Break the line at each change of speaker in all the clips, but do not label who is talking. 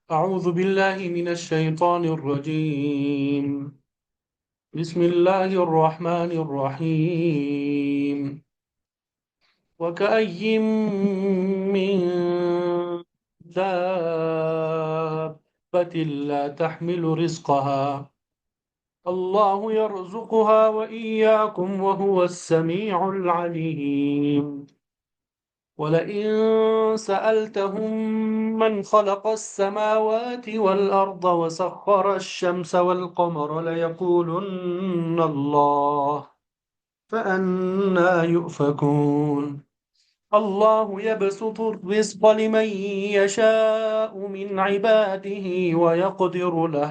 أعوذ بالله من الشيطان الرجيم. بسم الله الرحمن الرحيم. وكأي من دابة لا تحمل رزقها الله يرزقها وإياكم وهو السميع العليم. ولئن سألتهم من خلق السماوات والأرض وسخر الشمس والقمر ليقولن الله فأنى يؤفكون. الله يبسط الرزق لمن يشاء من عباده ويقدر له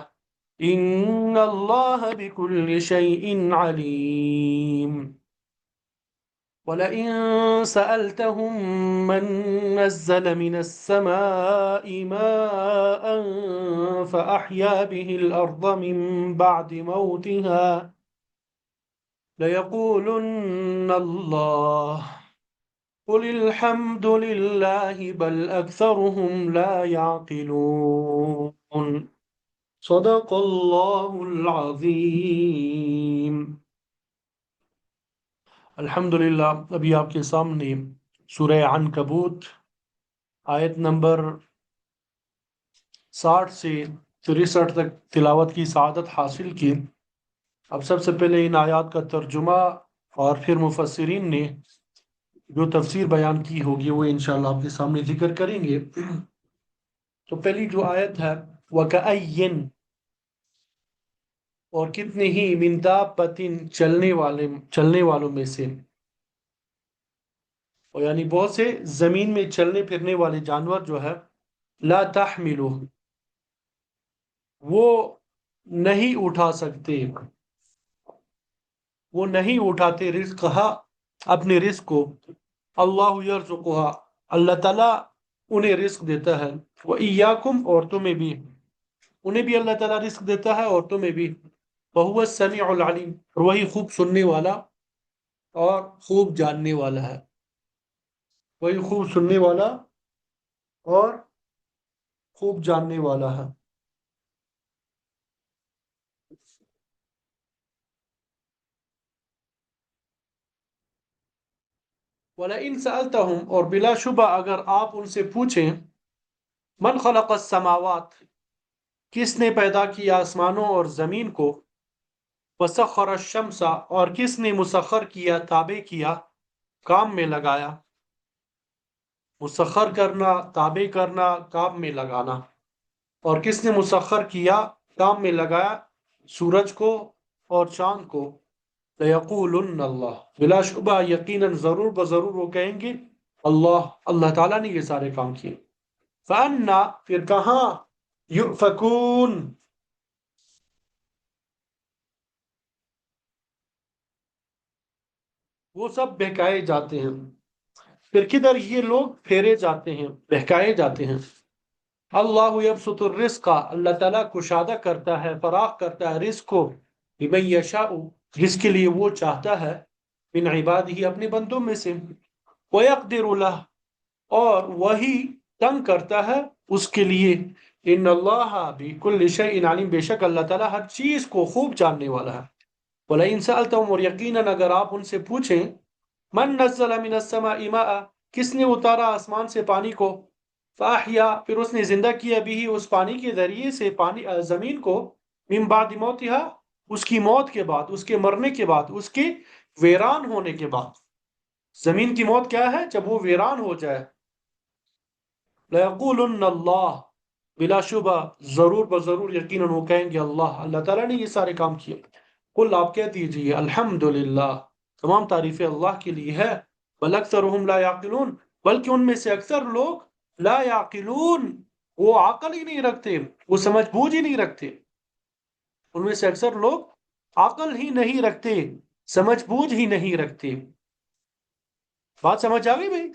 إن الله بكل شيء عليم. ولئن سألتهم من نزل من السماء ماء فأحيا به الأرض من بعد موتها ليقولن الله قل الحمد لله بل أكثرهم لا يعقلون. صدق الله العظيم. الحمدللہ ابھی آپ کے سامنے سورہ عنکبوت آیت نمبر 60 سے 63 تک تلاوت کی سعادت حاصل کی۔ اب سب سے پہلے ان آیات کا ترجمہ اور پھر مفسرین نے جو تفسیر بیان کی ہوگی وہ انشاءاللہ آپ کے سامنے ذکر کریں گے۔ تو پہلی جو آیت ہے وَكَأَيٍّ، اور کتنے ہی من دابۃ، چلنے والوں میں سے، اور یعنی بہت سے زمین میں چلنے پھرنے والے جانور جو ہے، لا تحملو، وہ نہیں اٹھا سکتے، وہ نہیں اٹھاتے رزقہا، اپنے رزق کو، اللہ یرزقہا، اللہ تعالیٰ انہیں رزق دیتا ہے، وَإِيَّاكُمْ، اور تمہیں بھی، انہیں بھی اللہ تعالیٰ رزق دیتا ہے اور تمہیں بھی، وَهُوَ السَّمِيعُ الْعَلِيمُ، اور وہی خوب سننے والا اور خوب جاننے والا ہے، وہی خوب سننے والا اور خوب جاننے والا ہے۔ وَلَئِن سَأَلْتَهُمْ، اور بلا شبہ اگر آپ ان سے پوچھیں، من خلق السماوات، کس نے پیدا کیا آسمانوں اور زمین کو، وسخر الشمس، اور کس نے مسخر کیا، تابع کیا، کام میں لگایا، مسخر کرنا، تابع کرنا، کام میں لگانا، اور کس نے مسخر کیا، کام میں لگایا، سورج کو اور چاند کو، لَيَقُولُنَّ اللہ، بلا شبہ یقیناً ضرور بضرور وہ کہیں گے اللہ تعالیٰ نے یہ سارے کام کیے۔ فَأَنَّا، پھر کہاں، یؤفکون، وہ سب بہکائے جاتے ہیں، پھر کدھر یہ لوگ پھیرے جاتے ہیں، بہکائے جاتے ہیں۔ اللہ یبسط الرزق، اللہ تعالیٰ کشادہ کرتا ہے، فراخ کرتا ہے رزق کو، لمن یشاء، جس کے لیے وہ چاہتا ہے، من عبادہ، اپنے بندوں میں سے، ویقدر لہ، اور وہی تنگ کرتا ہے اس کے لیے، ان اللہ بکل شیء علیم، بے شک اللہ تعالیٰ ہر چیز کو خوب جاننے والا ہے۔ وَلَئِن سَأَلْتَهُمْ، اور یقیناً اگر آپ ان سے پوچھیں، من نزل من السماء ماء، کس نے اتارا آسمان سے پانی کو، فاحیا، پھر اس نے زندہ کیا بھی اس پانی کے ذریعے سے پانی زمین کو، من بعد موتها، اس کی موت کے بعد، اس کے مرنے کے بعد، اس کے ویران ہونے کے بعد۔ زمین کی موت کیا ہے؟ جب وہ ویران ہو جائے۔ لَيَقُولُنَّ اللہ، بلا شبہ ضرور بضرور یقیناً وہ کہیں گے اللہ تعالیٰ نے یہ سارے کام کیے۔ قل، آپ کہہ دیجئے، الحمدللہ، تمام تعریفیں اللہ کے لیے ہے، بل اکثرهم لا یعقلون، بلکہ ان میں سے اکثر لوگ لا یعقلون، وہ عقل ہی نہیں رکھتے، وہ سمجھ بوجھ ہی نہیں رکھتے، ان میں سے اکثر لوگ عقل ہی نہیں رکھتے، سمجھ بوجھ ہی نہیں رکھتے۔ بات سمجھ آ گئی بھائی؟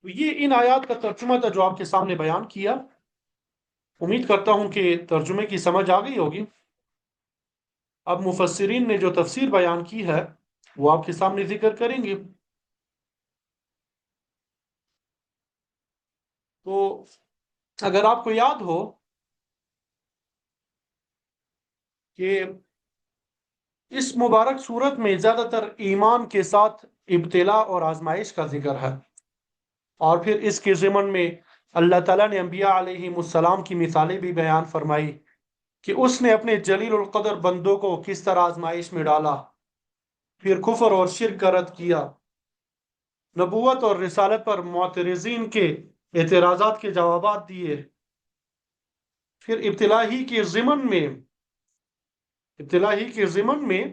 تو یہ ان آیات کا ترجمہ تھا جو آپ کے سامنے بیان کیا۔ امید کرتا ہوں کہ ترجمے کی سمجھ آ گئی ہوگی۔ اب مفسرین نے جو تفسیر بیان کی ہے وہ آپ کے سامنے ذکر کریں گے۔ تو اگر آپ کو یاد ہو کہ اس مبارک صورت میں زیادہ تر ایمان کے ساتھ ابتلا اور آزمائش کا ذکر ہے، اور پھر اس کے ضمن میں اللہ تعالیٰ نے انبیاء علیہ السلام کی مثالیں بھی بیان فرمائی کہ اس نے اپنے جلیل القدر بندوں کو کس طرح آزمائش میں ڈالا، پھر کفر اور شرک کا رد کیا، نبوت اور رسالت پر معترضین کے اعتراضات کے جوابات دیے، پھر ابتلا ہی کے ضمن میں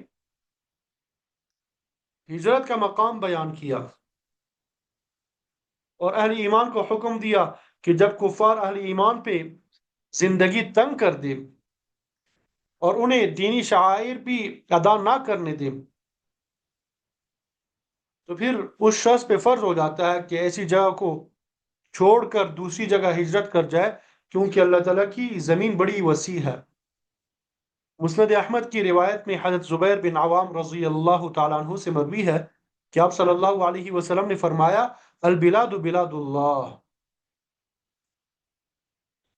ہجرت کا مقام بیان کیا، اور اہل ایمان کو حکم دیا کہ جب کفار اہل ایمان پہ زندگی تنگ کر دے اور انہیں دینی شعائر بھی ادا نہ کرنے دے تو پھر اس شخص پہ فرض ہو جاتا ہے کہ ایسی جگہ کو چھوڑ کر دوسری جگہ ہجرت کر جائے، کیونکہ اللہ تعالیٰ کی زمین بڑی وسیع ہے۔ مسند احمد کی روایت میں حضرت زبیر بن عوام رضی اللہ تعالیٰ عنہ سے مروی ہے کہ آپ صلی اللہ علیہ وسلم نے فرمایا، البلاد بلاد اللہ،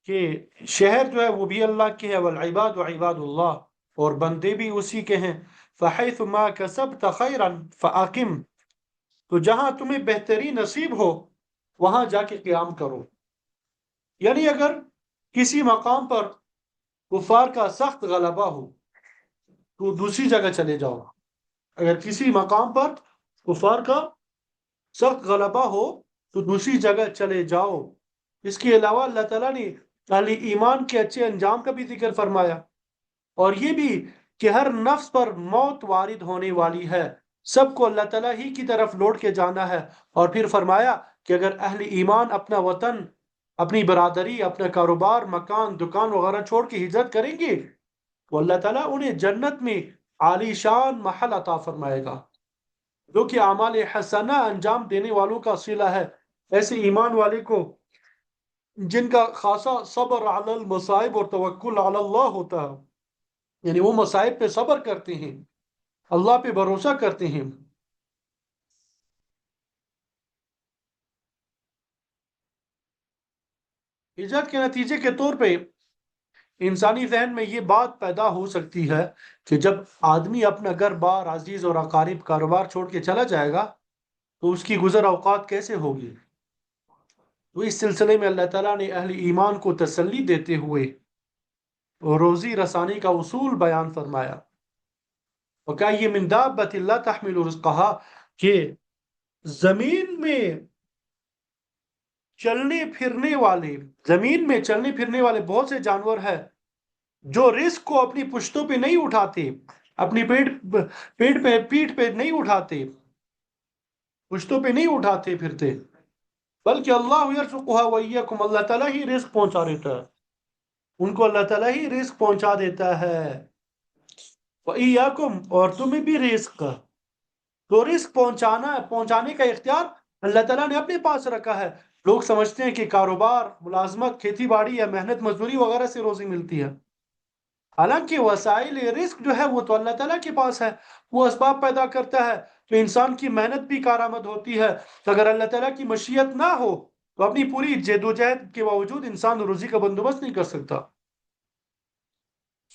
کہ شہر جو ہے وہ بھی اللہ کے ہے، والعباد عباد اللہ، اور بندے بھی اسی کے ہیں۔ فحیث ما کسبت خیرا فاقم، تو جہاں تمہیں بہترین نصیب ہو وہاں جا کے قیام کرو، یعنی اگر کسی مقام پر کفار کا سخت غلبہ ہو تو دوسری جگہ چلے جاؤ، اگر کسی مقام پر کفار کا سخت غلبہ ہو تو دوسری جگہ چلے جاؤ۔ اس کے علاوہ اللہ تعالیٰ نے اہل ایمان کے اچھے انجام کا بھی ذکر فرمایا، اور یہ بھی کہ ہر نفس پر موت وارد ہونے والی ہے، سب کو اللہ تعالیٰ ہی کی طرف لوٹ کے جانا ہے، اور پھر فرمایا کہ اگر اہل ایمان اپنا وطن، اپنی برادری، اپنا کاروبار، مکان، دکان وغیرہ چھوڑ کے ہجرت کریں گے تو اللہ تعالیٰ انہیں جنت میں عالی شان محل عطا فرمائے گا، جو کہ اعمال حسنہ انجام دینے والوں کا صلہ ہے، ایسے ایمان والے کو جن کا خاصا صبر علی المصائب اور توکل علی اللہ ہوتا ہے، یعنی وہ مصائب پہ صبر کرتے ہیں، اللہ پہ بھروسہ کرتے ہیں۔ ہجرت کے نتیجے کے طور پہ انسانی ذہن میں یہ بات پیدا ہو سکتی ہے کہ جب آدمی اپنا گھر بار، عزیز اور اقارب، کاروبار چھوڑ کے چلا جائے گا تو اس کی گزر اوقات کیسے ہوگی؟ تو اس سلسلے میں اللہ تعالیٰ نے اہل ایمان کو تسلی دیتے ہوئے روزی رسانی کا اصول بیان فرمایا، وَكَأَيٍّ مِّن دَابَّةٍ لَّا تَحْمِلُ رِزْقَهَا، کہ زمین میں چلنے پھرنے والے بہت سے جانور ہیں جو رزق کو اپنی پشتوں پہ نہیں اٹھاتے، اپنی پیٹ پہ نہیں اٹھاتے، پشتوں پہ نہیں اٹھاتے پھرتے، بلکہ اللہ یرزقها وإياكم، اللہ تعالیٰ ہی رزق پہنچا دیتا ہے، ان کو اللہ تعالیٰ ہی رزق پہنچا دیتا ہے، وإياكم، اور تمہیں بھی رزق، تو رزق پہنچانے کا اختیار اللہ تعالیٰ نے اپنے پاس رکھا ہے۔ لوگ سمجھتے ہیں کہ کاروبار، ملازمت، کھیتی باڑی یا محنت مزدوری وغیرہ سے روزی ملتی ہے، حالانکہ وسائل رزق جو ہے وہ تو اللہ تعالیٰ کے پاس ہے، وہ اسباب پیدا کرتا ہے تو انسان کی محنت بھی کارآمد ہوتی ہے، تو اگر اللہ تعالیٰ کی مشیت نہ ہو تو اپنی پوری جد و جہد کے باوجود انسان روزی کا بندوبست نہیں کر سکتا۔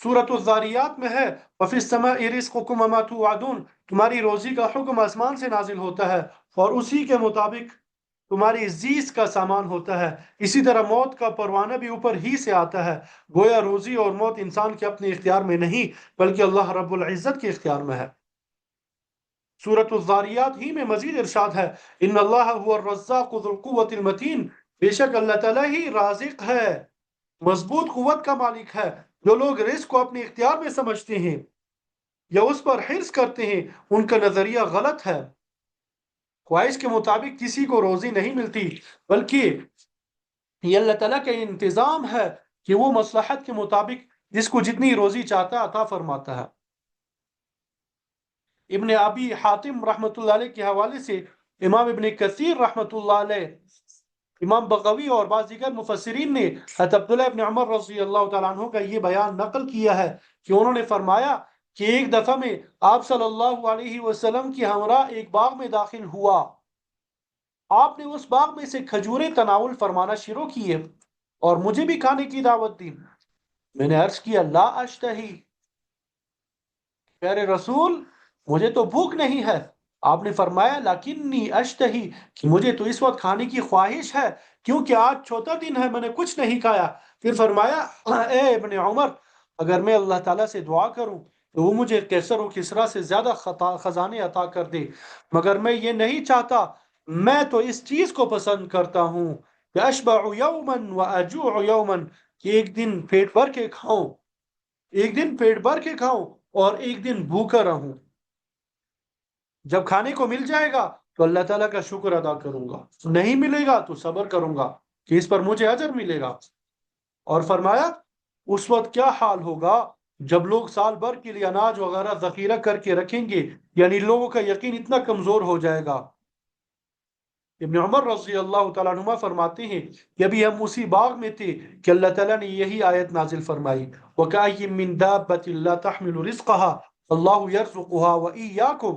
سورۃ الذاریات میں ہے، وَفِي السَّمَاءِ رِزْقُكُمْ وَمَا تُوعَدُونَ، تمہاری روزی کا حکم آسمان سے نازل ہوتا ہے اور اسی کے مطابق تمہاری زیست کا سامان ہوتا ہے، اسی طرح موت کا پروانہ بھی اوپر ہی سے آتا ہے، گویا روزی اور موت انسان کے اپنے اختیار میں نہیں بلکہ اللہ رب العزت کے اختیار میں ہے۔ سورۃ الذاریات ہی میں مزید ارشاد ہے، ان اللہ هو الرزاق ذو القوۃ المتین، بے شک اللہ تعالیٰ ہی رازق ہے، مضبوط قوت کا مالک ہے۔ جو لوگ رزق کو اپنے اختیار میں سمجھتے ہیں یا اس پر حرص کرتے ہیں ان کا نظریہ غلط ہے، خواہش کے مطابق کسی کو روزی نہیں ملتی، بلکہ یہ اللہ تعالیٰ کا انتظام ہے کہ وہ مصلحت کے مطابق جس کو جتنی روزی چاہتا عطا فرماتا ہے۔ ابن ابی حاتم رحمۃ اللہ علیہ کے حوالے سے امام ابن کثیر رحمۃ اللہ علیہ، امام بغوی اور بعض دیگر مفسرین نے حضرت عبداللہ ابن عمر رضی اللہ تعالیٰ عنہ کا یہ بیان نقل کیا ہے کہ انہوں نے فرمایا کہ ایک دفعہ میں آپ صلی اللہ علیہ وسلم کی ہمراہ ایک باغ میں داخل ہوا آپ نے اس باغ میں سے کھجوریں تناول فرمانا شروع کیے اور مجھے بھی کھانے کی دعوت دی۔ میں نے عرض کیا لا اشتہی، پیارے رسول مجھے تو بھوک نہیں ہے۔ آپ نے فرمایا لیکنی اشتہی، کہ مجھے تو اس وقت کھانے کی خواہش ہے کیونکہ آج چوتھا دن ہے، میں نے کچھ نہیں کھایا۔ پھر فرمایا اے ابن عمر، اگر میں اللہ تعالیٰ سے دعا کروں تو وہ مجھے کیسر و کسرا سے زیادہ خزانے عطا کر دے، مگر میں یہ نہیں چاہتا۔ میں تو اس چیز کو پسند کرتا ہوں کہ اشبع یوما و اجوع یوما، کہ ایک دن پیٹ بھر کے کھاؤں، ایک دن پیٹ بھر کے کھاؤں اور ایک دن بھوکا رہوں۔ جب کھانے کو مل جائے گا تو اللہ تعالیٰ کا شکر ادا کروں گا، نہیں ملے گا تو صبر کروں گا کہ اس پر مجھے اجر ملے گا۔ اور فرمایا اس وقت کیا حال ہوگا جب لوگ سال بھر کے لیے اناج وغیرہ ذخیرہ کر کے رکھیں گے، یعنی لوگوں کا یقین اتنا کمزور ہو جائے گا۔ ابن عمر رضی اللہ تعالیٰ عنہ فرماتے ہیں کہ ابھی ہم اسی باغ میں تھے کہ اللہ تعالیٰ نے یہی آیت نازل فرمائی وَكَأَيٍّ مِّن دَابَّةٍ لَا تَحْمِلُ رِزْقَهَا اللَّهُ يَرْزُقُهَا وَإِيَّاكُمْ۔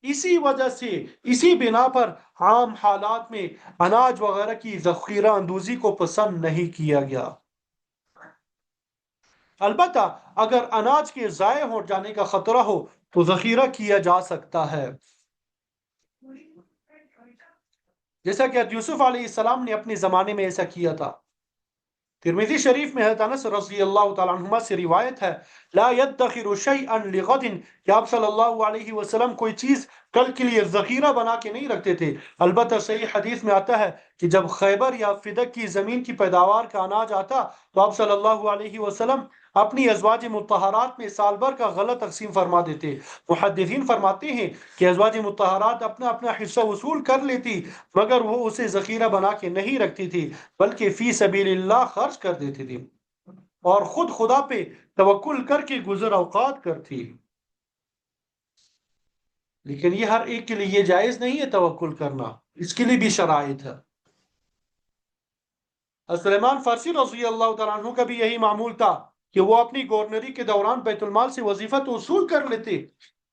اسی وجہ سے، اسی بنا پر عام حالات میں اناج وغیرہ کی ذخیرہ اندوزی کو پسند نہیں کیا گیا۔ البتہ اگر اناج کے ضائع ہو جانے کا خطرہ ہو تو ذخیرہ کیا جا سکتا ہے، جیسا کہ یوسف علیہ السلام نے اپنے زمانے میں ایسا کیا تھا۔ ترمذی شریف میں حضرت انس رضی اللہ تعالیٰ عنہما سے روایت ہے لا يدخر شيئا لغد، کہ آپ صلی اللہ علیہ وسلم کوئی چیز کل کے لیے ذخیرہ بنا کے نہیں رکھتے تھے۔ البتہ صحیح حدیث میں آتا ہے کہ جب خیبر یا فدق کی زمین کی پیداوار کا اناج آتا تو آپ صلی اللہ علیہ وسلم اپنی ازواج مطہرات میں سال بھر کا غلہ تقسیم فرما دیتے۔ محدثین فرماتے ہیں کہ ازواج مطہرات اپنا اپنا حصہ وصول کر لیتی، مگر وہ اسے ذخیرہ بنا کے نہیں رکھتی تھی بلکہ فی سبیل اللہ خرچ کر دیتی تھی اور خود خدا پہ توکل کر کے گزر اوقات کرتی۔ لیکن یہ ہر ایک کے لیے یہ جائز نہیں ہے توکل کرنا، اس کے لیے بھی شرائط ہے۔ سلیمان فارسی رضی اللہ تعالیٰ عنہ کا بھی یہی معمول تھا کہ وہ اپنی گورنری کے دوران بیت المال سے وظیفہ تو وصول کر لیتے،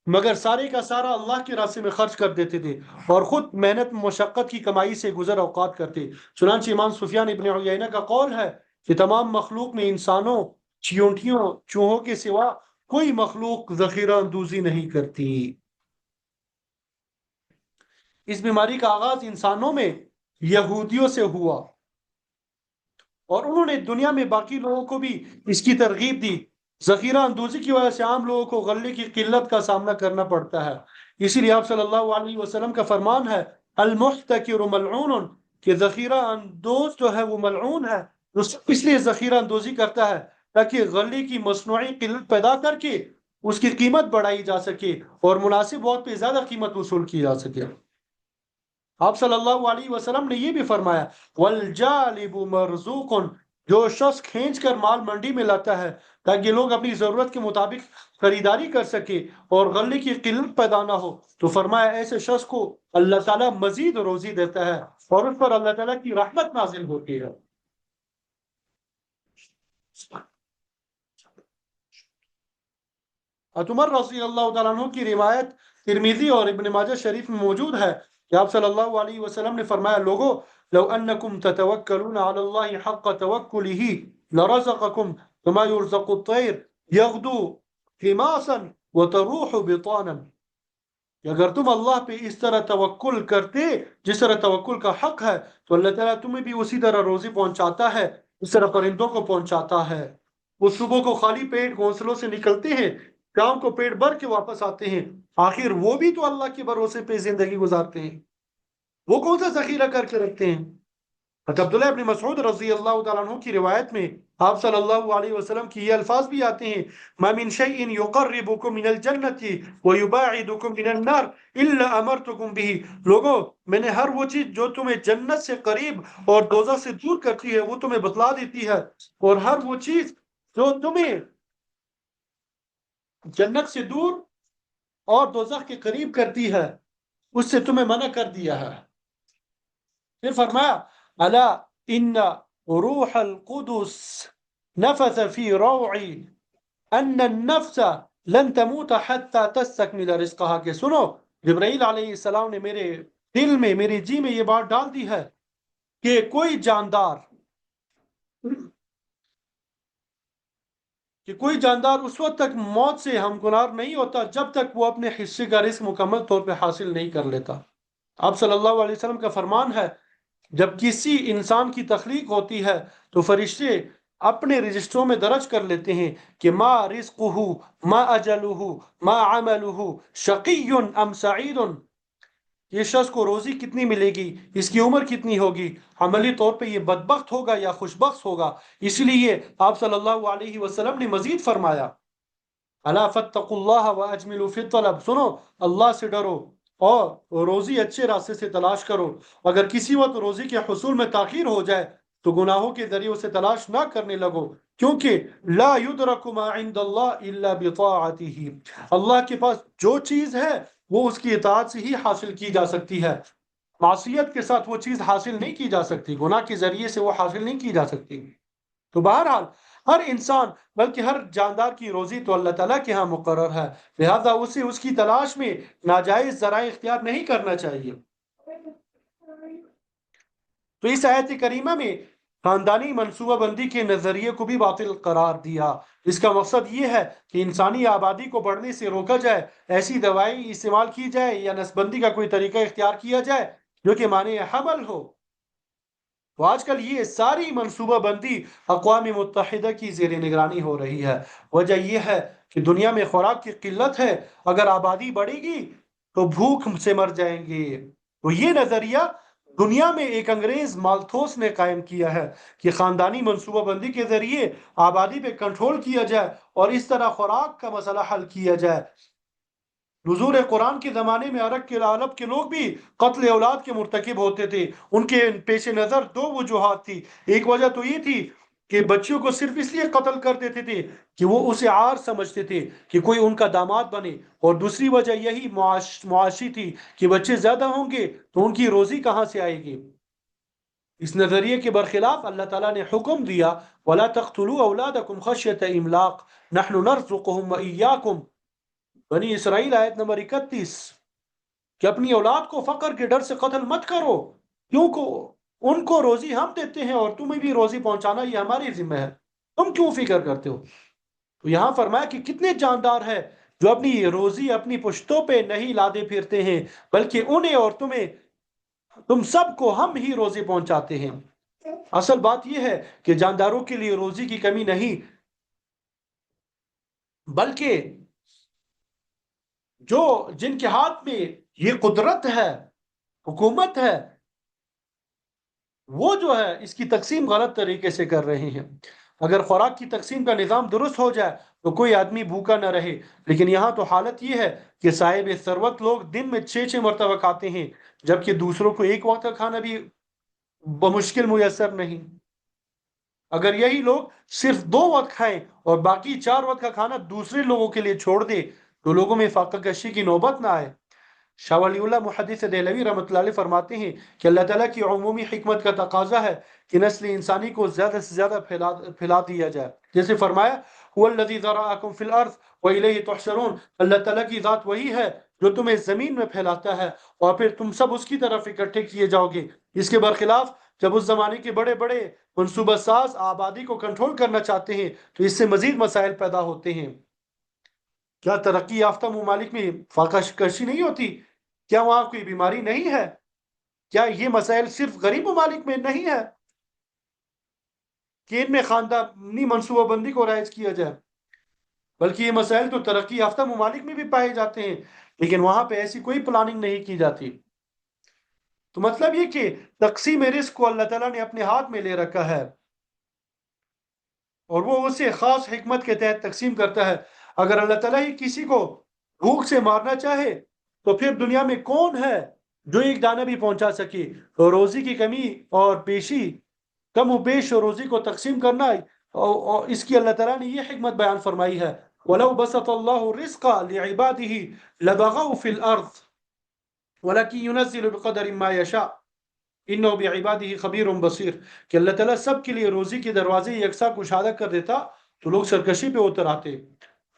مگر سارے کا سارا اللہ کے راستے میں خرچ کر دیتے تھے اور خود محنت مشقت کی کمائی سے گزر اوقات کرتے۔ چنانچہ امام سفیان ابن عیینہ کا قول ہے کہ تمام مخلوق میں انسانوں، چیونٹیوں، چوہوں کے سوا کوئی مخلوق ذخیرہ اندوزی نہیں کرتی۔ اس بیماری کا آغاز انسانوں میں یہودیوں سے ہوا اور انہوں نے دنیا میں باقی لوگوں کو بھی اس کی ترغیب دی۔ ذخیرہ اندوزی کی وجہ سے عام لوگوں کو غلے کی قلت کا سامنا کرنا پڑتا ہے، اسی لیے آپ صلی اللہ علیہ وسلم کا فرمان ہے المحتکر ملعون، کہ ذخیرہ اندوز جو ہے وہ ملعون ہے، اس لیے ذخیرہ اندوزی کرتا ہے تاکہ غلے کی مصنوعی قلت پیدا کر کے اس کی قیمت بڑھائی جا سکے اور مناسب وقت پہ زیادہ قیمت وصول کی جا سکے۔ آپ صلی اللہ علیہ وسلم نے یہ بھی فرمایا والجالب مرزوق، جو شخص کھینچ کر مال منڈی میں لاتا ہے تاکہ لوگ اپنی ضرورت کے مطابق خریداری کر سکے اور غلے کی قلت پیدا نہ ہو، تو فرمایا ایسے شخص کو اللہ تعالیٰ مزید روزی دیتا ہے اور اس پر اللہ تعالیٰ کی رحمت نازل ہوتی ہے۔ عمر رضی اللہ تعالیٰ عنہ کی روایت ترمذی اور ابن ماجہ شریف میں موجود ہے کہ آپ صلی اللہ علیہ وسلم نے فرمایا لوگو لو انکم تتوکلون علی اللہ حق توکلہ لرزقکم کما یرزق الطیر یغدو خماسا وتروح بطانا، کہ اگر تم اللہ پہ اس طرح توکل کرتے جس طرح توکل کا حق ہے تو اللہ تعالیٰ تمہیں بھی اسی طرح روزی پہنچاتا ہے اس طرح پرندوں کو پہنچاتا ہے۔ وہ صبح کو خالی پیٹ گھونسلوں سے نکلتے ہیں، شام کو پیٹ بھر کے واپس آتے ہیں، آخر وہ بھی تو اللہ کے بھروسے پہ زندگی گزارتے ہیں، وہ کون سا ذخیرہ کر کے رکھتے ہیں۔ عبداللہ ابن مسعود رضی اللہ تعالیٰ عنہ کی روایت میں آپ صلی اللہ علیہ وسلم کی یہ الفاظ بھی آتے ہیں ما من شيء يقربكم من الجنة ويباعدكم من النار الا امرتكم به، لوگوں میں نے ہر وہ چیز جو تمہیں جنت سے قریب اور دوزخ سے دور کرتی ہے وہ تمہیں بتلا دیتی ہے، اور ہر وہ چیز جو تمہیں جنت سے دور اور دوزخ کے قریب کرتی ہے اس سے تمہیں منع کر دیا ہے۔ پھر فرمایا الا ان روح القدس نفث في روعي ان النفس لن تموت حتى تستكمل رزقها، کہ سنو جبرائیل علیہ السلام نے میرے دل میں، میرے جی میں یہ بات ڈال دی ہے کہ کوئی جاندار اس وقت تک موت سے ہمکنار نہیں ہوتا جب تک وہ اپنے حصے کا رزق مکمل طور پہ حاصل نہیں کر لیتا۔ آپ صلی اللہ علیہ وسلم کا فرمان ہے، جب کسی انسان کی تخلیق ہوتی ہے تو فرشتے اپنے رجسٹروں میں درج کر لیتے ہیں کہ ما رزقہ، ما اجلہ، ما عملہ، شقی ام سعید، یہ شخص کو روزی کتنی ملے گی، اس کی عمر کتنی ہوگی، عملی طور پہ یہ بدبخت ہوگا یا خوشبخت ہوگا۔ اس لیے آپ صلی اللہ علیہ وسلم نے مزید فرمایا، الا فاتقوا اللہ واجملوا فی الطلب، سنو، اللہ سے ڈرو اور روزی اچھے راستے سے تلاش کرو۔ اگر کسی وقت روزی کے حصول میں تاخیر ہو جائے تو گناہوں کے ذریعے اسے تلاش نہ کرنے لگو، کیونکہ لا یدرک ما عند اللہ الا بطاعتہ، اللہ کے پاس جو چیز ہے وہ اس کی اطاعت سے ہی حاصل کی جا سکتی ہے، معصیت کے ساتھ وہ چیز حاصل نہیں کی جا سکتی، گناہ کے ذریعے سے وہ حاصل نہیں کی جا سکتی۔ تو بہرحال ہر انسان بلکہ ہر جاندار کی روزی تو اللہ تعالیٰ کے ہاں مقرر ہے، لہذا اسے اس کی تلاش میں ناجائز ذرائع اختیار نہیں کرنا چاہیے۔ تو اس آیت کریمہ میں خاندانی منصوبہ بندی کے نظریے کو بھی باطل قرار دیا۔ اس کا مقصد یہ ہے کہ انسانی آبادی کو بڑھنے سے روکا جائے، ایسی دوائیں استعمال کی جائے یا نسبندی کا کوئی طریقہ اختیار کیا جائے جو کہ معنی حمل ہو۔ تو آج کل یہ ساری منصوبہ بندی اقوام متحدہ کی زیر نگرانی ہو رہی ہے۔ وجہ یہ ہے کہ دنیا میں خوراک کی قلت ہے، اگر آبادی بڑھے گی تو بھوک سے مر جائیں گے۔ تو یہ نظریہ دنیا میں ایک انگریز مالتھوس نے قائم کیا ہے کہ خاندانی منصوبہ بندی کے ذریعے آبادی پہ کنٹرول کیا جائے اور اس طرح خوراک کا مسئلہ حل کیا جائے۔ نزول قرآن کے زمانے میں عرب کے لوگ بھی قتل اولاد کے مرتکب ہوتے تھے۔ ان کے پیش نظر دو وجوہات تھی، ایک وجہ تو یہ تھی کہ بچیوں کو صرف اس لیے قتل کر دیتے تھے کہ وہ اسے عار سمجھتے تھے کہ کوئی ان کا داماد بنے، اور دوسری وجہ یہی معاشی تھی کہ بچے زیادہ ہوں گے تو ان کی روزی کہاں سے آئے گی۔ اس نظریے کے برخلاف اللہ تعالیٰ نے حکم دیا وَلَا تَقْتُلُوا أَوْلَادَكُمْ خَشْيَةَ إِمْلَاقٍ نَحْنُ نَرْزُقُهُمْ وَإِيَّاكُمْ، بنی اسرائیل آیت نمبر 31، کہ اپنی اولاد کو فقر کے ڈر سے قتل مت کرو، کیونکہ ان کو روزی ہم دیتے ہیں اور تمہیں بھی روزی پہنچانا یہ ہماری ذمہ ہے، تم کیوں فکر کرتے ہو۔ تو یہاں فرمایا کہ کتنے جاندار ہیں جو اپنی روزی اپنی پشتوں پہ نہیں لادے پھرتے ہیں، بلکہ انہیں اور تم سب کو ہم ہی روزی پہنچاتے ہیں۔ اصل بات یہ ہے کہ جانداروں کے لیے روزی کی کمی نہیں، بلکہ جن کے ہاتھ میں یہ قدرت ہے، حکومت ہے، وہ جو ہے اس کی تقسیم غلط طریقے سے کر رہے ہیں۔ اگر خوراک کی تقسیم کا نظام درست ہو جائے تو کوئی آدمی بھوکا نہ رہے، لیکن یہاں تو حالت یہ ہے کہ صاحب ثروت لوگ دن میں 6 مرتبہ کھاتے ہیں، جبکہ دوسروں کو ایک وقت کا کھانا بھی بمشکل میسر نہیں۔ اگر یہی لوگ صرف 2 وقت کھائیں اور باقی 4 وقت کا کھانا دوسرے لوگوں کے لیے چھوڑ دے تو لوگوں میں فاقہ کشی کی نوبت نہ آئے۔ شاہ ولی اللہ محدث دہلوی رحمۃ اللہ علیہ فرماتے ہیں کہ اللہ تعالیٰ کی عمومی حکمت کا تقاضا ہے کہ نسل انسانی کو زیادہ سے زیادہ پھیلا دیا جائے، جیسے فرمایا هو الذی ذرأکم فی الارض وإلیہ تحشرون، اللہ تعالیٰ کی ذات وہی ہے جو تمہیں زمین میں پھیلاتا ہے اور پھر تم سب اس کی طرف اکٹھے کیے جاؤ گے۔ اس کے برخلاف جب اس زمانے کے بڑے بڑے منصوبہ ساز آبادی کو کنٹرول کرنا چاہتے ہیں تو اس سے مزید مسائل پیدا ہوتے ہیں۔ کیا ترقی یافتہ ممالک میں فاقہ کشی نہیں ہوتی؟ کیا وہاں کوئی بیماری نہیں ہے؟ کیا یہ مسائل صرف غریب ممالک میں نہیں ہے کہ ان میں خاندانی منصوبہ بندی کو رائج کیا جائے، بلکہ یہ مسائل تو ترقی یافتہ ممالک میں بھی پائے جاتے ہیں، لیکن وہاں پہ ایسی کوئی پلاننگ نہیں کی جاتی۔ تو مطلب یہ کہ تقسیم رزق کو اللہ تعالیٰ نے اپنے ہاتھ میں لے رکھا ہے اور وہ اسے خاص حکمت کے تحت تقسیم کرتا ہے۔ اگر اللہ تعالیٰ ہی کسی کو بھوک سے مارنا چاہے تو پھر دنیا میں کون ہے جو ایک دانہ بھی پہنچا سکے؟ روزی کی کمی اور پیشی، کم و بیش روزی کو تقسیم کرنا، اور اس کی اللہ تعالیٰ نے یہ حکمت بیان فرمائی ہے وَلَوْ بَسَطَ اللَّهُ الرِّزْقَ لِعِبَادِهِ لَبَغَوْا فِي الْأَرْضِ وَلَكِنْ يُنَزِّلُ بِقَدَرٍ مَا يَشَاءُ انه بعباده خبیر بصیر، کہ اللہ تعالیٰ سب کے لیے روزی کے دروازے یکساں کشادہ کر دیتا تو لوگ سرکشی پہ اتر آتے،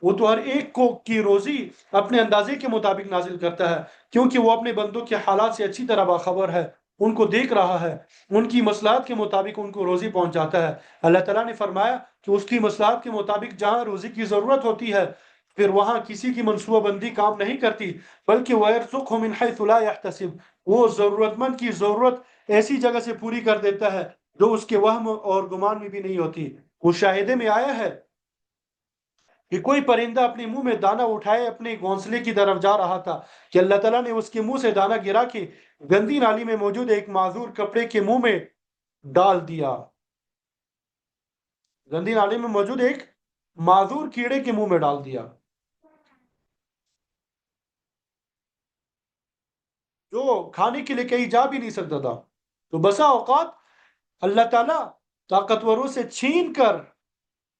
وہ تو ہر ایک کو کی روزی اپنے اندازے کے مطابق نازل کرتا ہے، کیونکہ وہ اپنے بندوں کے حالات سے اچھی طرح باخبر ہے، ان کو دیکھ رہا ہے، ان کی مصلحت کے مطابق ان کو روزی پہنچاتا ہے۔ اللہ تعالیٰ نے فرمایا کہ اس کی مصلحت کے مطابق جہاں روزی کی ضرورت ہوتی ہے پھر وہاں کسی کی منصوبہ بندی کام نہیں کرتی، بلکہ وَيَرْزُقْهُ مِنْ حَيْثُ لَا يَحْتَسِبُ، وہ ضرورت مند کی ضرورت ایسی جگہ سے پوری کر دیتا ہے جو اس کے وہم اور گمان میں بھی نہیں ہوتی۔ مشاہدے میں آیا ہے کہ کوئی پرندہ اپنے منہ میں دانہ اٹھائے اپنے گھونسلے کی طرف جا رہا تھا کہ اللہ تعالیٰ نے اس کے منہ سے دانہ گرا کے گندی نالی میں موجود ایک معذور کپڑے کے منہ میں ڈال دیا۔ گندی نالی میں موجود ایک معذور کیڑے کے منہ میں ڈال دیا، جو کھانے کے لیے کہیں جا بھی نہیں سکتا تھا۔ تو بسا اوقات اللہ تعالیٰ طاقتوروں سے چھین کر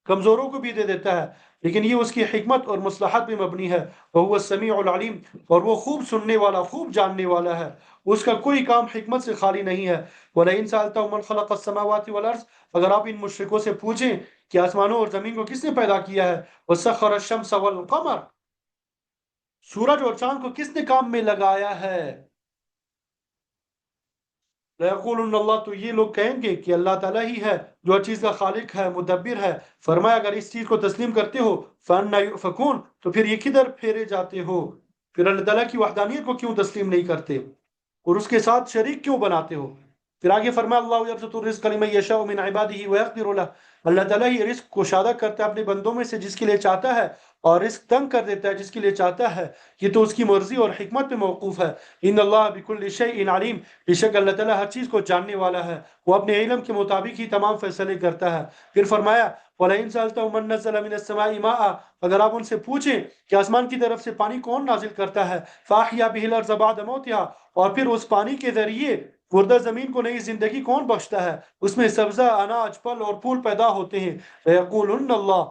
کمزوروں کو بھی دے دیتا ہے، لیکن یہ اس کی حکمت اور مصلحت میں مبنی ہے۔ وَهُوَ السَّمِيعُ الْعَلِيمُ، اور وہ خوب سننے والا، خوب جاننے والا ہے، اس کا کوئی کام حکمت سے خالی نہیں ہے۔ وَلَئِن سَأَلْتَهُم مَّنْ خَلَقَ السَّمَاوَاتِ وَالْأَرْضَ، اگر آپ ان مشرکوں سے پوچھیں کہ آسمانوں اور زمین کو کس نے پیدا کیا ہے، وَسَخَّرَ الشَّمْسَ وَالْقَمَرَ، سورج اور چاند کو کس نے کام میں لگایا ہے، لَيَقُولُنَّ اللَّهُ، تو یہ لوگ کہیں گے کہ اللہ تعالیٰ ہی ہے جو ہر چیز کا خالق ہے، مدبر ہے۔ فرمایا اگر اس چیز کو تسلیم کرتے ہو فَأَنَّىٰ يُؤْفَكُونَ، تو پھر یہ کدھر پھیرے جاتے ہو، پھر اللہ تعالیٰ کی وحدانیت کو کیوں تسلیم نہیں کرتے اور اس کے ساتھ شریک کیوں بناتے ہو؟ پھر آگے فرمایا اللہ یبسط الرزق لمن یشاء من عباده ویقدر له، اللہ تعالیٰ ہی رزق کشادہ کرتا ہے اپنے بندوں میں سے جس کے لیے چاہتا ہے، اور رزق تنگ کر دیتا ہے جس کے لیے چاہتا ہے، یہ تو اس کی مرضی اور حکمت پہ موقوف ہے۔ ان اللہ بکل شیء علیم، بے شک اللہ تعالیٰ ہر چیز کو جاننے والا ہے، وہ اپنے علم کے مطابق ہی تمام فیصلے کرتا ہے۔ پھر فرمایا وَلَئِن سَأَلْتَهُم مَّن نَّزَّلَ مِنَ السَّمَاءِ مَاءً، اگر آپ ان سے پوچھیں کہ آسمان کی طرف سے پانی کون نازل کرتا ہے، فَأَحْيَا بِهِ الْأَرْضَ بَعْدَ مَوْتِهَا، اور پھر اس پانی کے ذریعے مردہ زمین کو نئی زندگی کون بخشتا ہے، اس میں سبزہ، اناج، پھل اور پھول پیدا ہوتے ہیں، فَيَقُولُنَّ اللَّهُ،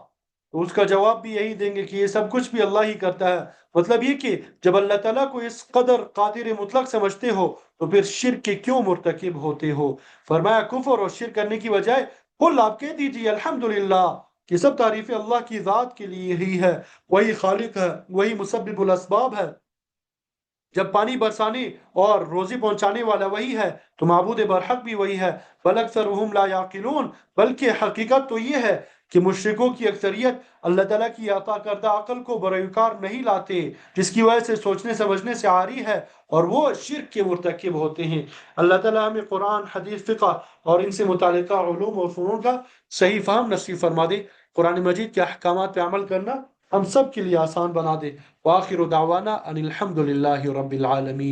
تو اس کا جواب بھی یہی دیں گے کہ یہ سب کچھ بھی اللہ ہی کرتا ہے۔ مطلب یہ کہ جب اللہ تعالیٰ کو اس قدر قادر مطلق سمجھتے ہو تو پھر شرک کے کیوں مرتکب ہوتے ہو؟ فرمایا کفر اور شرک کرنے کی بجائے قل، آپ کہہ دیجیے الحمدللہ کہ سب تعریفیں اللہ کی ذات کے لیے ہی ہے، وہی خالق ہے، وہی مسبب الاسباب ہے، جب پانی برسانے اور روزی پہنچانے والا وہی ہے تو معبود برحق بھی وہی ہے۔ بل اکثرهم لا یعقلون، بلکہ حقیقت تو یہ ہے کہ مشرکوں کی اکثریت اللہ تعالیٰ کی عطا کردہ عقل کو برائے کار نہیں لاتے، جس کی وجہ سے سوچنے سمجھنے سے عاری ہے اور وہ شرک کے مرتکب ہوتے ہیں۔ اللہ تعالیٰ ہمیں قرآن، حدیث، فقہ اور ان سے متعلقہ علوم اور فنون کا صحیح فہم نصیب فرما دے، قرآن مجید کے احکامات پہ عمل کرنا ہم سب کے لیے آسان بنا دے۔ وآخر دعوانا ان الحمد للہ رب العالمین۔